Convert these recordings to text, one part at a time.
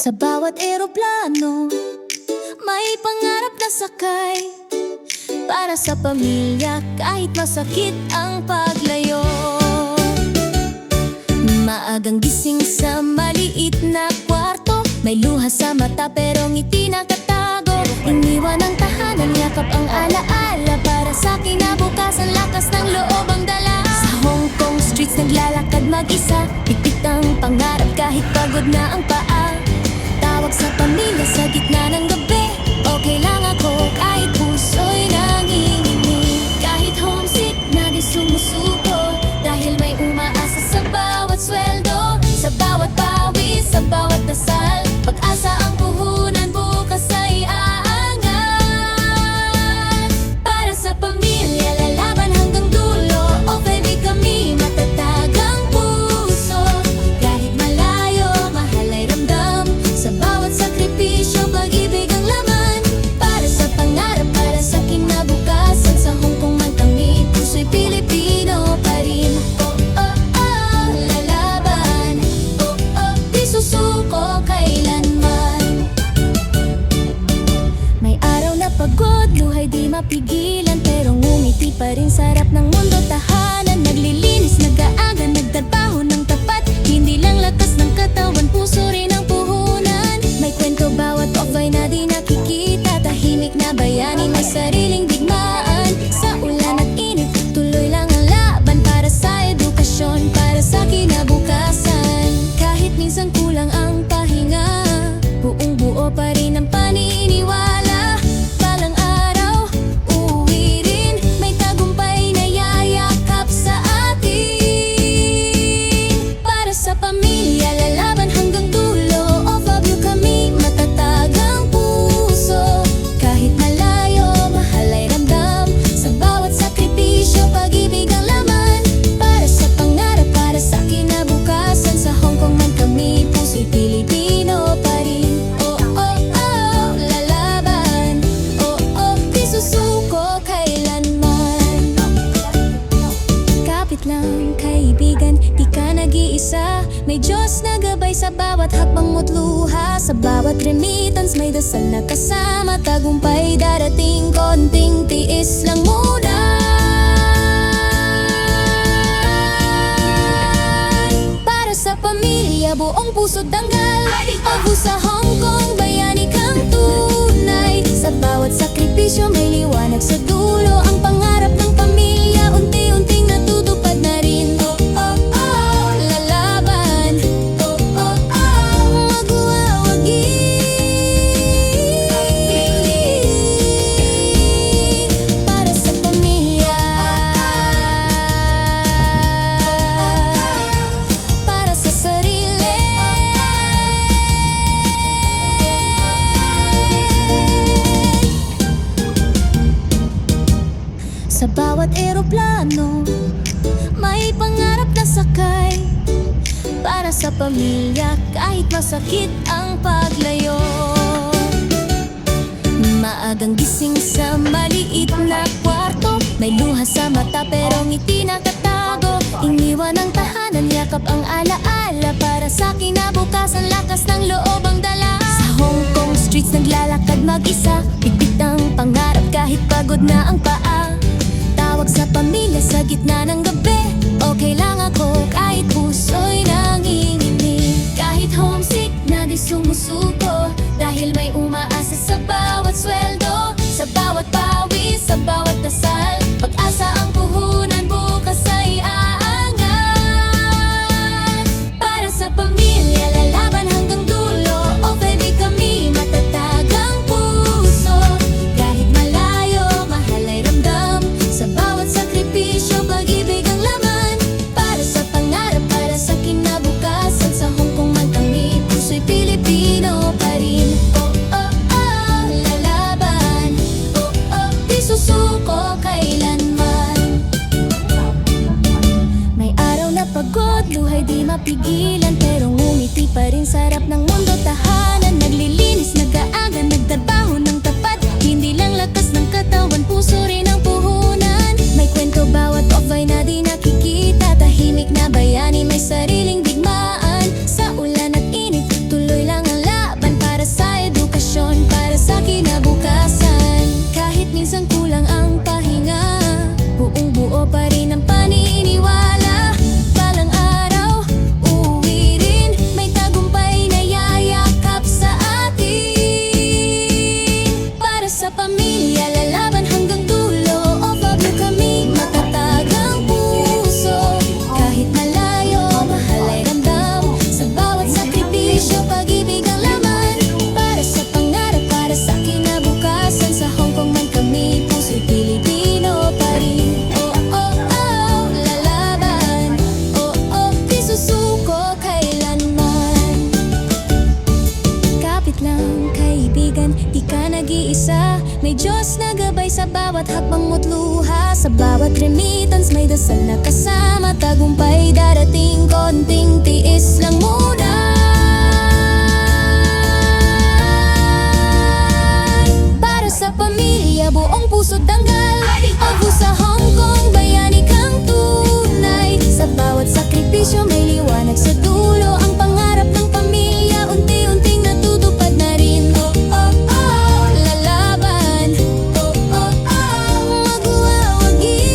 Sa bawat eroplano, may pangarap na sakay. Para sa pamilya, kahit masakit ang paglayo. Maagang gising sa maliit na kwarto, may luha sa mata pero ngiti nakatago. Iniwan ang tahanan, yakap ang alaala. Para sa kinabukasan, lakas ng loob ang dala. Sa Hong Kong streets naglalakad mag-isa, pipit ang pangarap kahit pagod na ang paa. Tawag sa pamilya sa gitna ng gabi, okay lang ako kahit puso'y nanginginig. Kahit homesick na di sumusuko, dahil may umaasa sa bawat sweldo. Sa bawat pawis, sa bawat dasal, pag-asa ang puhunan, bukas ay aangat. Para sa pamilya, lalaban hanggang dulo. O baby, kami matatag ang puso. Kahit malayo, mahal ay ramdam. Sa bawat sakripisyo, pag-ibig ang laman. Para sa pangarap, para sa kinabukasan. Sa Hong Kong man kami, puso'y Pilipino pa rin. Oh, oh, oh, lalaban. Oh, oh, di susuko kailanman. May araw na pagod, luhay di mapigilan, pero ngumiti pa rin sa harap ng mundo. Tahanan, naglilinis, nag-aaga, nagtrabaho ng tapat. Hindi lang lakas ng katawan, puso rin ang puhunan. May kwento bawat off-line na di nakikita. Tahimik na bayani, may sariling digmaan. Sa ulan at init, tuloy lang ang laban. Para sa edukasyon, para sa kinabukasan. Kahit minsan kulang ang pahinga, buong buo pa rin ang paniniwala. Balang araw, uuwi rin, may tagumpay na yayakap sa atin. Para sa pamilya, lalaban hanggang dulo. Of you kami, matatag ang puso. Kahit malayo, mahal ay ramdam. Sa bawat sakripisyo, pag-ibig ang laman. Para sa pangarap, para sa kinabukasan. Sa Hong Kong man kami, puso'y Pilipino pa rin. Oh, oh, oh, lalaban. Oh, oh, di susuko kailanman. Kapit lang, kaibigan, di ka nag-iisa. May Diyos na gabay sa bawat hakbang mo't luha. Sa bawat remittance, may dasal na kasama. Tagumpay darating, konting tiis lang muna. Para sa pamilya, buong puso't tanggal. Obu sa Hong Kong, bayani kang tunay. Sa bawat sakripisyo, may liwanag sa dulo. Ang pangarap ng pamilya, unti-unting natutupad na rin. Oh, oh, oh, lalaban. Oh, oh, oh, magwawagi. Para sa pamilya, para sa sarili. Sa bawat eroplano, may pangarap na sakay. Para sa pamilya, kahit masakit ang paglayo. Maagang gising sa maliit na kwarto, may luha sa mata pero ngiti nakatago. Iniwan ang tahanan, yakap ang alaala. Para sa kinabukasan, lakas ng loob ang dala. Sa Hong Kong streets naglalakad mag-isa, pipit ang pangarap kahit pagod na ang paa. Tawag sa pamilya sa gitna ng gabi, okay lang ako kahit puso'y nanginginig. Kahit homesick na di sumusuko, dahil may umaasa sa bawat sweldo. Sa bawat pawis, sa bawat dasal, pag-asa ang puhunan, bukas ay aangat. Para sa pamilya, lalaban hanggang dulo. O baby, kami matatag ang puso. Kahit malayo, mahal ay ramdam. Sa bawat sakripisyo, pag-ibig ang laman. Para sa pangarap, para sa kinabukasan. Sa Hong Kong man kami, puso'y Pilipino pa rin. Oh, oh, oh, lalaban. Oh, oh, di susuko kailanman. May Diyos na gabay sa bawat hakbang mo't luha. Sa bawat remittance may dasal na kasama. Tagumpay darating, konting tiis lang muna. Para sa pamilya, buong puso't danggal. Ako sa Hong Kong, bayani kang tunay. Sa bawat sakripisyo may liwanag sa dulo. Ang pangarap ng pamilya, unti-unting natutupad na rin. Oh, oh, oh, lalaban. Oh, oh, oh, magwawagi.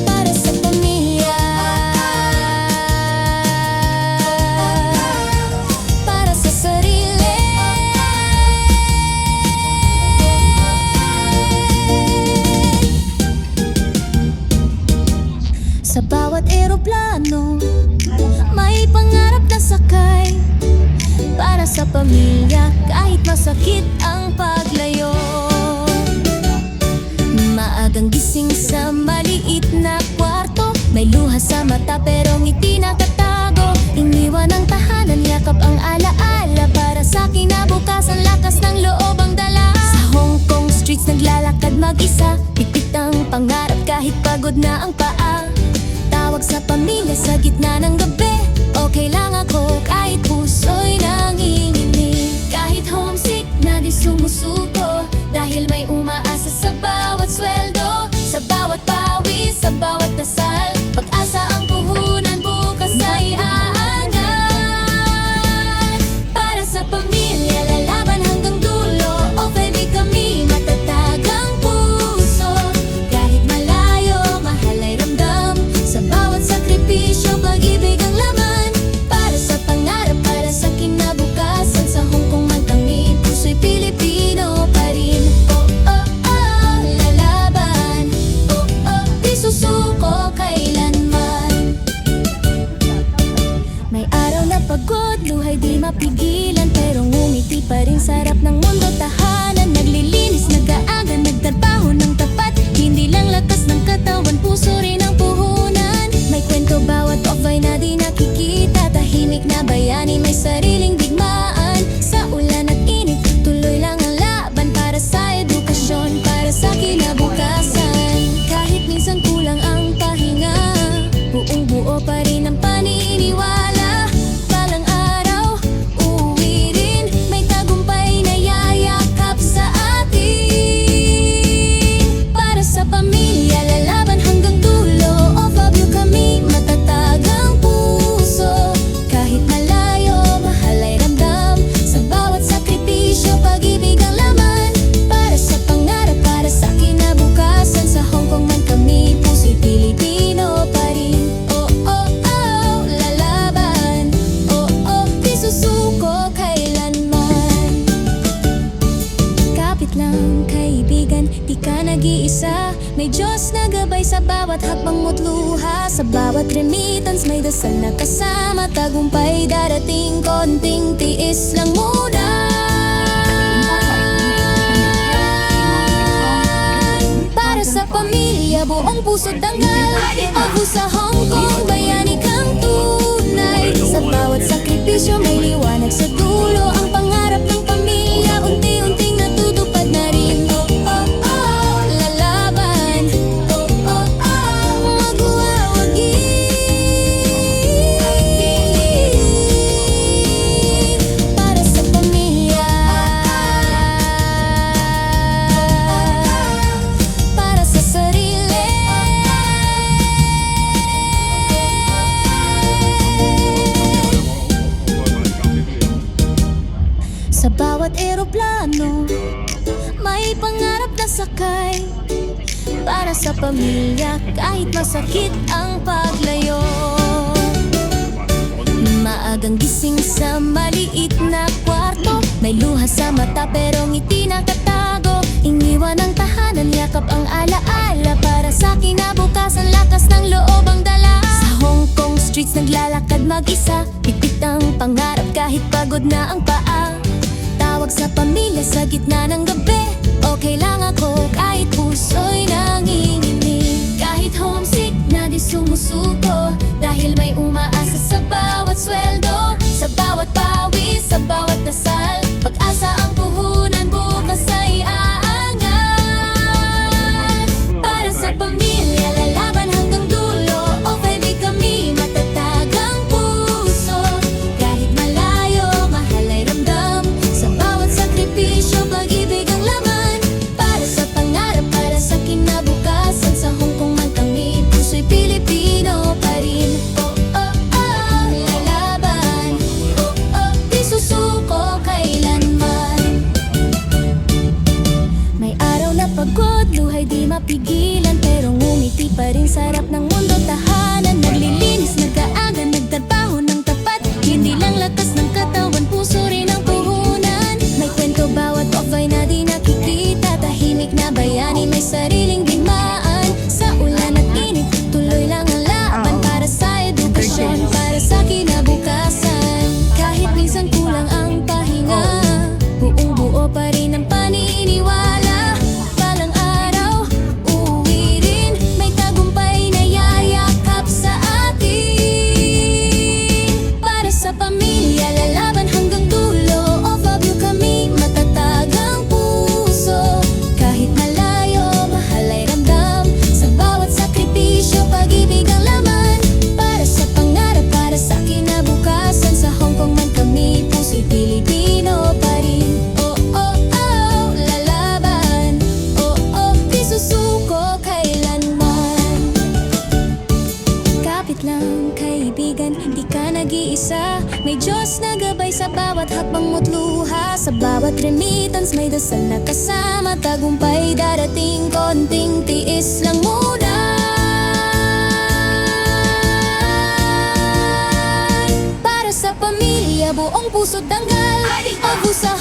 Para sa pamilya, para sa sarili. Sa bawat eroplano, may pangarap na sakay. Para sa pamilya, kahit masakit ang paglayo. Maagang gising sa maliit na kwarto. May luha sa mata pero ngiti nakatago. Iniwan ang tahanan, yakap ang alaala. Para sa kinabukasan, lakas ng loob ang dala. Sa Hong Kong streets naglalakad mag-isa. Pipit ang pangarap kahit pagod na ang paa. Tawag sa pamilya sa gitna ng gabi. Okay lang ako kahit puso'y nanginginig. Kahit homesick na di sumusuko. Dahil may umaasa sa bawat sweldo. Sa bawat pawis, sa bawat dasal. Pag-asa ang puhunan, bukas ay aangat. Para sa pamilya, lalaban hanggang dulo. O baby, kami matatag ang puso. Kahit malayo, mahal ay ramdam. Sa bawat sakripisyo, pag-ibig ang laman. Para sa pangarap, para sa kinabukasan. Sa Hong Kong man kami, puso'y Pilipino pa rin. Oh, oh, oh, lalaban. Oh, oh, di susuko kailanman. May araw na pagod, luhay di mapigilan. Pero ngumiti pa rin, sarap ng mundo, tahanan. Naglilinis, nag-aaga, nagtrabaho ng tapat. Hindi lang lakas ng katawan, puso rin ang puhunan. May kwento bawat off-ay na di nakikita. Tahimik na bayani, may sariling digmaan. Sa ulan at init, tuloy lang ang laban. Para sa edukasyon, para sa kinabukasan. Kahit minsan kulang ang pahinga, buong buo pa rin ang paniniwala. Balang araw, uuwi rin. May tagumpay na yayakap sa atin. Para sa pamilya, lalaban hanggang dulo. O Fabio, kami matatag ang puso. Kahit malayo, mahal ay ramdam. Sa bawat sakripisyo, pag-ibig ang laman. Para sa pangarap, para sa kinabukasan. Sa Hong Kong man kami, puso'y Pilipino pa rin. Oh, oh, oh, lalaban. Oh, oh, di susuko kailanman. Kapit lang, kaibigan, di ka nag-iisa. May Diyos na gabay sa bawat hakbang mo't luha. Sa bawat remittance may dasal na kasama. Tagumpay darating, konting tiis lang muna. Para sa pamilya, buong puso't danggal. Ako sa Hong Kong, bayani kang tunay. Sa bawat sakripisyo may liwanag sa dulo. Ang pangarap ng pamilya, unti-unting natutupad na rin. Oh, oh, oh, lalaban. Oh, oh, oh, magwawagi. Para sa pamilya, para sa sarili. Sa bawat eroplano, may pangarap na sakay. Para sa pamilya, kahit masakit ang paglayo. Maagang gising sa maliit na kwarto. May luha sa mata pero ngiti nakatago. Iniwan ang tahanan, yakap ang alaala. Para sa kinabukasan, lakas ng loob ang dala. Sa Hong Kong streets naglalakad mag-isa. Pipit ang pangarap kahit pagod na ang paa. Tawag sa pamilya sa gitna ng gabi. Okay lang ako kahit puso'y nanginginig. Kahit homesick na di sumusuko. Dahil may umaasa sa bawat sweldo. Sa bawat pawis, sa bawat dasal. Pag-asa ang puhunan, bukas ay aangat. Para sa pamilya, lalaban hanggang dulo. OFB kami, matatag ang puso. Kahit malayo, mahal ay ramdam. Sa bawat sakripisyo, pag-ibig ang laman. Para sa pangarap, para sa kinabukasan. Sa Hong Kong man kami, puso'y Pilipino pa rin. Oh, oh, oh, lalaban. Oh, oh, di susuko kailanman. May araw na pagod, luhay di mapigilan. Pero ngumiti pa rin sa harap ng mundo, tahanan. Naglilinis, nag-aaga, nagtrabaho ng tapat. Hindi lang lakas ng katawan, puso rin ang puhunan. May kwento bawat off ay na di nakikita. Tahimik na bayani, may sariling digmaan. Sa ulan at init, tuloy lang ang laban. Para sa edukasyon, para sa kinabukasan. Kahit minsan kulang ang pahinga, buong buo pa rin ang paniniwala. Balang araw, uuwi rin. May tagumpay na yayakap sa atin. Para sa pamilya, lalaban hanggang dulo. OFW kami, matatag ang puso. Kahit malayo, mahal ay ramdam. Sa bawat sakripisyo, pag-ibig ang laman. Para sa pangarap, para sa kinabukasan. Sa Hong Kong man kami, puso'y Pilipino pa rin. Oh, oh, oh, lalaban. Oh, oh, di susuko kailanman. Kapit lang, kaibigan, di ka nag-iisa. May Diyos na gabay sa bawat hakbang mo't luha. Sa bawat remittance, may dasal na kasama. Tagumpay darating, konting tiis lang muna. Para sa pamilya, buong puso't danggal. Abusa